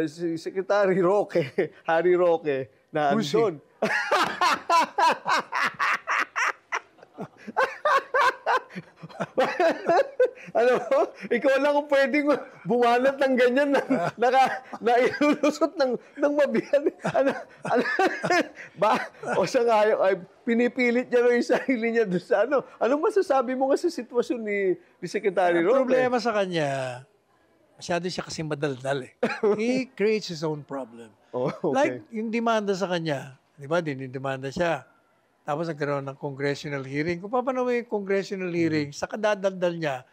si Secretary Roque, Harry Roque, na andun. Ano mo, ikaw lang kung pwedeng bumanat ng ganyan na ilulusot ng mabihan. O siya nga, ay, pinipilit niya yung sarili niya doon sa ano. Anong masasabi mo nga sa sitwasyon ni Secretary Roque? Ang problema sa kanya, masyado siya kasi madaldal eh. He creates his own problem. Oh, okay. Like, yung demanda sa kanya, di ba, dinidemanda siya. Tapos nagkaroon ng congressional hearing. Kung paano yung congressional hearing, sa kadadaldal niya,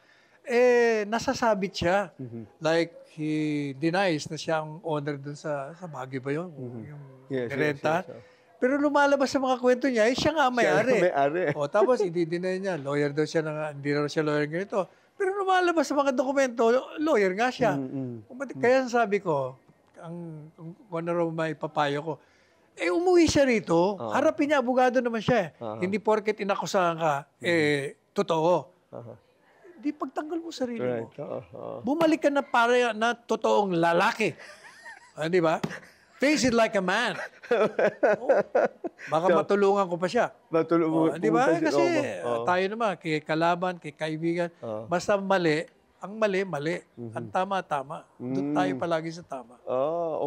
nasasabit siya. Like, he denies na siya ang owner dun sa Baguio ba yun? Yung renta. Yes. Pero lumalabas sa mga kwento niya, siya nga may-ari. O, tapos, i-deny niya. Lawyer daw siya, hindi raw siya lawyer ganito. Pero lumalabas sa mga dokumento, lawyer nga siya. Kaya sabi ko, kung ano raw may papayo ko, umuwi siya rito. Harapin niya, abogado naman siya. Hindi porket inakusahan ka, totoo. Di pagtanggal mo sarili mo. Bumalik ka na para na totoong lalaki. Di ba? Face it like a man. Baka matulungan ko pa siya. Di ba? Kasi tayo naman, kay kalaban, kay kaibigan, basta mali, ang mali, mali. Ang tama, tama. Doon tayo palagi sa tama.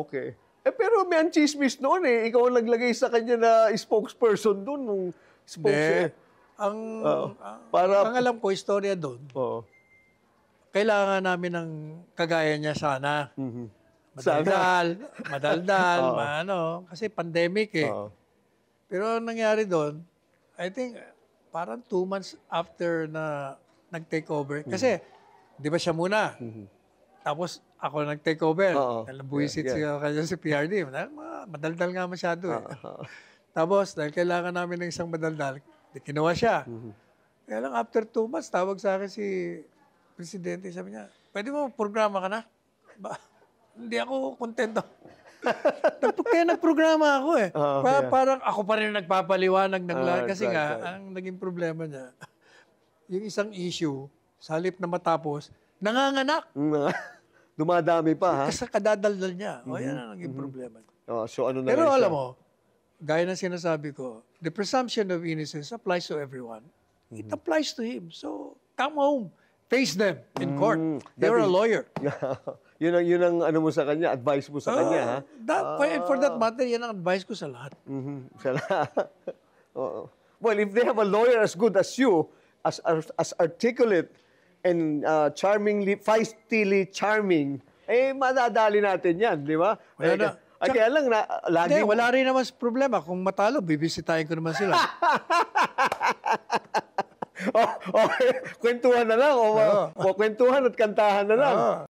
Okay. Pero may chismis noon eh. Ikaw ang naglagay sa kanya na spokesperson doon. Nung ang alam ko, istorya doon, kailangan namin ng kagaya niya sana. Madaldal, kasi pandemic eh. Pero ang nangyari doon, I think, parang 2 months after na nag-take over. Kasi, di ba siya muna? Tapos, ako nag-take over. Buwisit siya kanya si PRD. Madaldal nga masyado eh. Tapos, dahil kailangan namin ng isang madaldal, kinuha siya. Kaya lang, after 2 months, tawag sa akin si Presidente. Sabi niya, pwede mo programa ka na? Hindi ako kontento. Kaya nagprograma ako eh. Parang ako pa rin nagpapaliwanag ng lahat. Kasi nga, ang naging problema niya, yung isang issue, sa halip na matapos, nanganganak. Dumadami pa, ha? Kasi kadadaldal niya. Yan ang naging problema. So ano na pero alam mo, gaya ng sinasabi ko, the presumption of innocence applies to everyone. It applies to him. So, come home. Face them in court. You're a lawyer. Yun ang ano mo sa kanya, advice mo sa kanya, ha? For that matter, yan ang advice ko sa lahat. Sa lahat. Well, if they have a lawyer as good as you, as articulate, and charmingly, feistily charming, madadali natin yan, di ba? Kaya lang, lagi... Wala rin naman problema. Kung matalo, bibisitahin ko naman sila. Okay, kwentuhan na lang. O kwentuhan at kantahan na lang.